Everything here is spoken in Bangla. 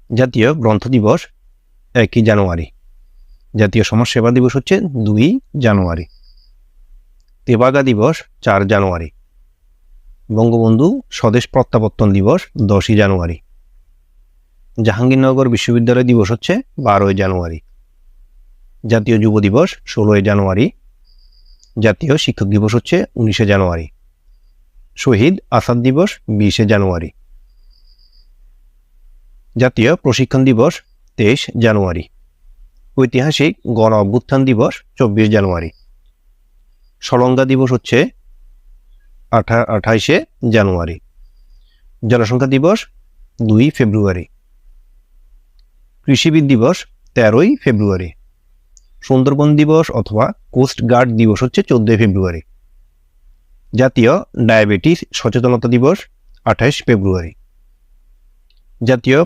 জাতীয় গ্রন্থ দিবস 1 জানুয়ারি। জাতীয় সমাজসেবা দিবস হচ্ছে 2 জানুয়ারি। তেভাগা দিবস 4 জানুয়ারি। বঙ্গবন্ধু স্বদেশ প্রত্যাবর্তন দিবস 10 জানুয়ারি। জাহাঙ্গীরনগর বিশ্ববিদ্যালয় দিবস হচ্ছে 12 জানুয়ারি। জাতীয় যুব দিবস 16 জানুয়ারি। জাতীয় শিক্ষক দিবস হচ্ছে 19 জানুয়ারি। শহীদ আসাদ দিবস 20 জানুয়ারি। জাতীয় প্রশিক্ষণ দিবস 23 জানুয়ারি। ঐতিহাসিক গণ অভ্যুত্থান দিবস 24 জানুয়ারি। সলঙ্গা দিবস হচ্ছে 28 জানুয়ারি। জনসংখ্যা দিবস 2 ফেব্রুয়ারি। কৃষিবিদ দিবস 13 ফেব্রুয়ারি। সুন্দরবন দিবস অথবা কোস্ট গার্ড দিবস হচ্ছে 14 ফেব্রুয়ারি। জাতীয় ডায়াবেটিস সচেতনতা দিবস 28 ফেব্রুয়ারি। জাতীয়